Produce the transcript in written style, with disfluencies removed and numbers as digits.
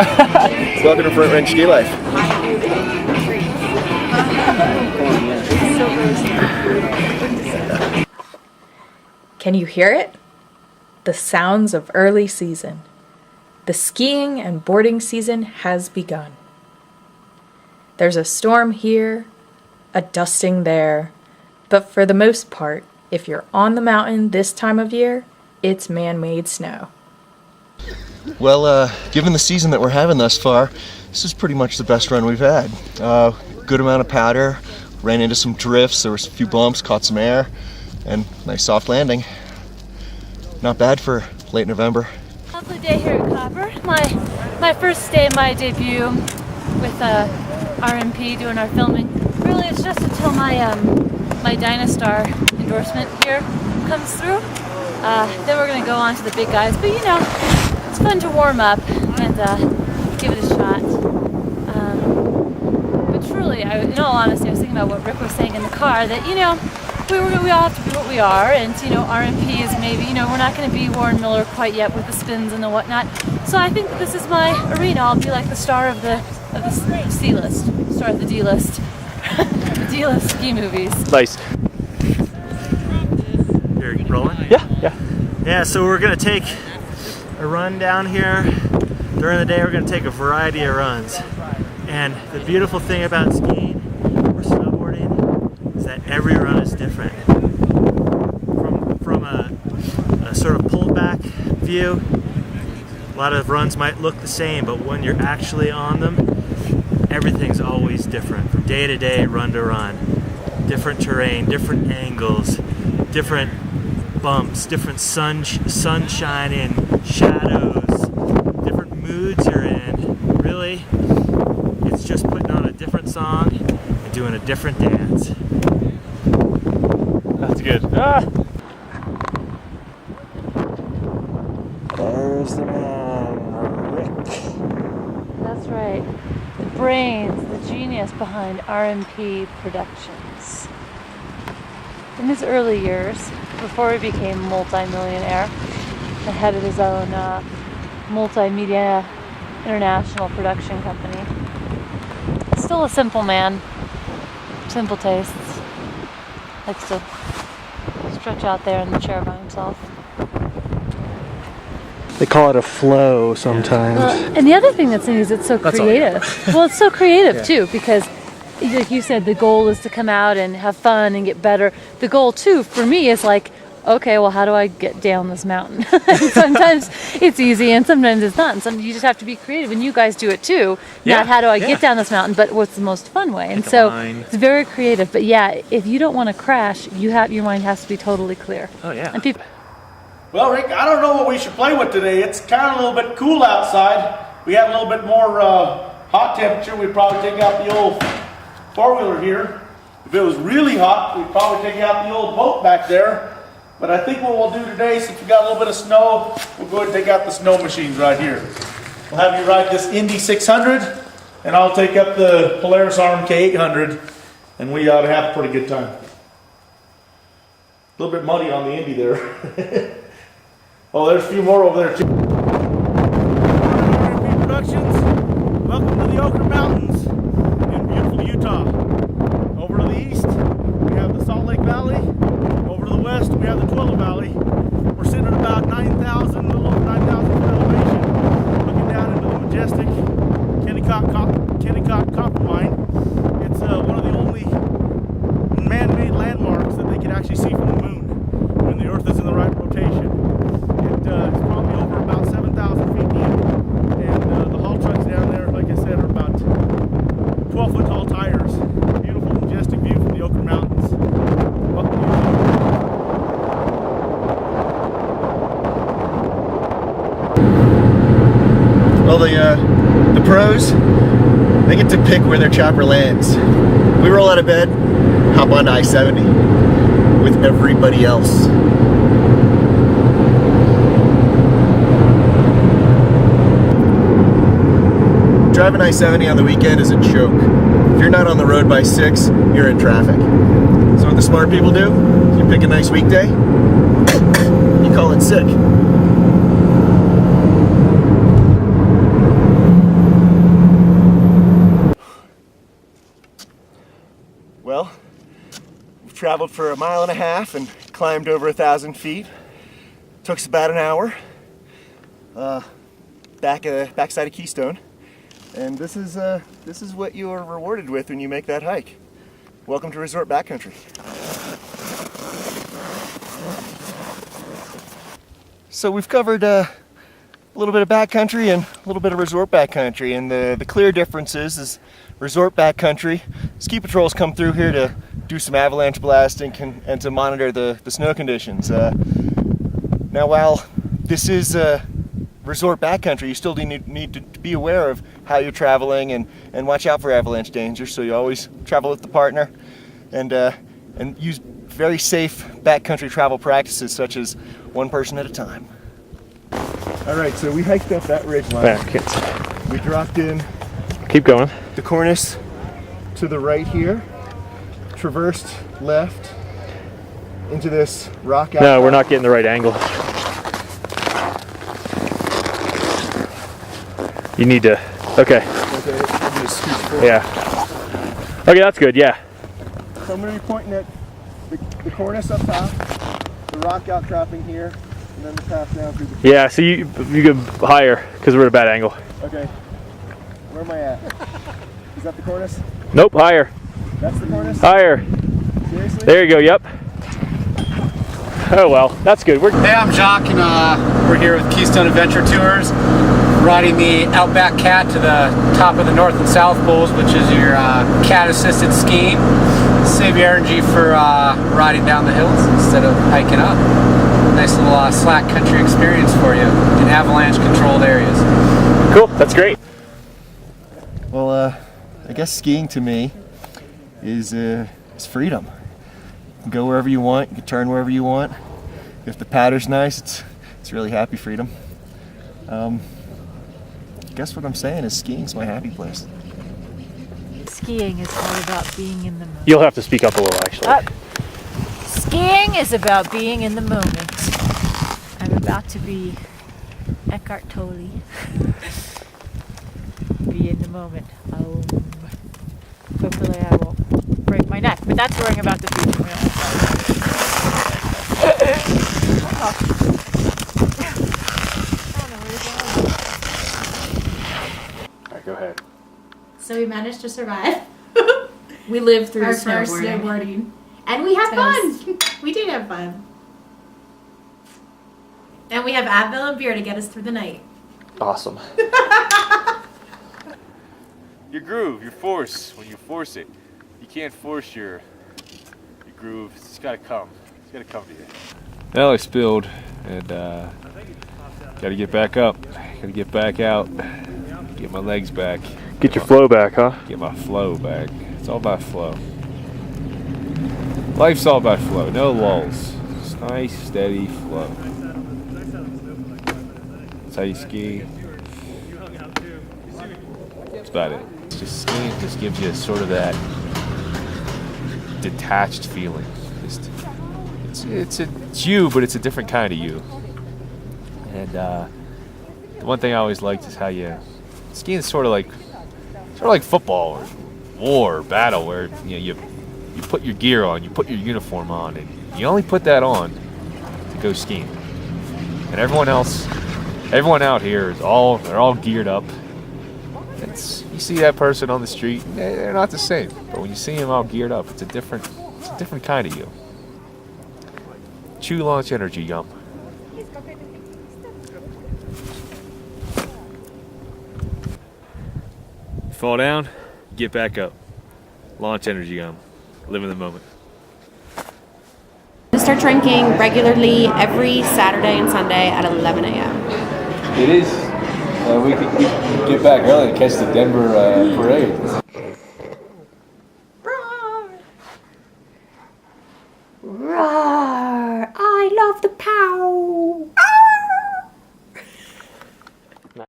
Welcome to Front Range Ski Life. Can you hear it? The sounds of early season. The skiing and boarding season has begun. There's a storm here, a dusting there, but for the most part, if you're on the mountain this time of year, it's man-made snow. Well, given the season that we're having thus far, this is pretty much the best run we've had. Good amount of powder, ran into some drifts, there was a few bumps, caught some air, and nice soft landing. Not bad for late November. Lovely day here at Copper. My first day, my debut with RMP doing our filming. Really, it's just until my my Dynastar endorsement here comes through. Then we're gonna go on to the big guys. But you know, it's fun to warm up and give it a shot. But truly, in all honesty, I was thinking about what Rick was saying in the car. That you know, we all have to be what we are, and you know, RMP is maybe, you know, we're not going to be Warren Miller quite yet with the spins and the whatnot. So I think that this is my arena. I'll be like the star of the C list, star of the D list, the D list ski movies. Nice. You're rolling? Yeah. Yeah, so we're gonna take a run down here. During the day, we're gonna take a variety of runs. And the beautiful thing about skiing or snowboarding is that every run is different. From a sort of pulled back view, a lot of runs might look the same, but when you're actually on them, everything's always different. From day to day, run to run. Different terrain, different angles, different bumps, different sunshine and shadows, different moods you're in. Really, it's just putting on a different song and doing a different dance. That's good. There's the man, Rick. That's right. The brains, the genius behind RMP Productions. In his early years, before he became multi-millionaire, the head of his own multimedia international production company, still a simple man, simple tastes, likes to stretch out there in the chair by himself. They call it a flow sometimes. And the other thing that's neat is it's so creative. Well, it's so creative too, because like you said, the goal is to come out and have fun and get better. The goal too, for me, is like, okay, well, how do I get down this mountain? And sometimes it's easy and sometimes it's not. And you just have to be creative, and you guys do it too. Not how do I get down this mountain, but what's the most fun way. And so it's very creative. But yeah, if you don't want to crash, your mind has to be totally clear. Oh yeah. And people. Well, Rick, I don't know what we should play with today. It's kind of a little bit cool outside. We had a little bit more hot temperature. We'd probably take out the old four-wheeler here. If it was really hot, we'd probably take out the old boat back there. But I think what we'll do today, since we got a little bit of snow, we'll go ahead and take out the snow machines right here. We'll have you ride this Indy 600, and I'll take up the Polaris RMK 800, and we ought to have a pretty good time. A little bit muddy on the Indy there. Oh, there's a few more over there too. RMP Productions, welcome to the Oquirrh Mountains in beautiful Utah. Over to the east, we have the Salt Lake Valley. Over to the west, we have the Twila Valley. We're sitting at about 9,000, a little over 9,000 foot elevation, looking down into the majestic Kennecott Copper Mine. It's one of the only man-made landmarks that they can actually see from the moon when the Earth is in the right rotation. It's probably over about 7,000 feet deep, and the haul trucks down there, like I said, are about 12-foot tall tires. Beautiful, majestic view from the Oquirrh Mountains. Well, the pros, they get to pick where their chopper lands. We roll out of bed, hop onto I-70 with everybody else. Driving I-70 on the weekend is a joke. If you're not on the road by 6, you're in traffic. So what the smart people do, you pick a nice weekday, you call it sick. traveled for 1.5 miles and climbed over 1,000 feet. Took us about an hour. Backside of Keystone. And this is what you are rewarded with when you make that hike. Welcome to Resort Backcountry. So we've covered a little bit of backcountry and a little bit of resort backcountry, and the clear difference is resort backcountry, ski patrols come through here to do some avalanche blasting and to monitor the snow conditions. Now while this is resort backcountry, you still need to be aware of how you're traveling and watch out for avalanche danger, so you always travel with the partner and use very safe backcountry travel practices such as one person at a time. All right, so we hiked up that ridge line. We dropped in. Keep going. The cornice to the right here, traversed left into this rock outcrop. No, we're not getting the right angle. You need to. Okay. Okay, I'm just scoot forward. Yeah. Okay, that's good. Yeah. So I'm going to be pointing at the cornice up top, the rock outcropping here, and then the path down through the. Yeah. So you go higher because we're at a bad angle. Okay. Where am I at? Is that the cornice? Nope. Higher. That's the cornice? Higher. Seriously? There you go. Yep. Oh well, that's good. Hey, I'm Jacques, and we're here with Keystone Adventure Tours, riding the Outback Cat to the top of the North and South Poles, which is your cat-assisted skiing. Save your energy for riding down the hills instead of hiking up. Nice little slack country experience for you in avalanche-controlled areas. Cool. That's great. Well, I guess skiing to me is freedom. You can go wherever you want, you can turn wherever you want. If the powder's nice, it's really happy freedom. I guess what I'm saying is skiing's my happy place. Skiing is all about being in the moment. You'll have to speak up a little, actually. Skiing is about being in the moment. I'm about to be Eckhart Tolle. Be in the moment. Hopefully I won't break my neck, but that's where I'm about to be. All right, go ahead. So we managed to survive We lived through our the first snowboarding. snowboarding. And we had fun. We did have fun. And we have Advil and beer to get us through the night. Awesome. Your groove, your force, when you force it, you can't force your groove. It's just gotta come. It's gotta come to you. Well, I spilled, and gotta get back up. Gotta get back out. Get my legs back. Get your flow back, huh? Get my flow back. It's all about flow. Life's all about flow. No lulls. Just nice, steady flow. That's how you ski. That's about it. It's just skiing just gives you sort of that detached feeling. It's you, but it's a different kind of you. And the one thing I always liked is how skiing is sort of like football or war or battle, where you put your gear on, you put your uniform on, and you only put that on to go skiing. And everyone out here they're all geared up. You see that person on the street, they're not the same. But when you see them all geared up, it's a different kind of you. Chew Launch Energy Gum. Fall down, get back up. Launch Energy Gum. Live in the moment. Start drinking regularly every Saturday and Sunday at 11 a.m. It is. We could get back early to catch the Denver parade.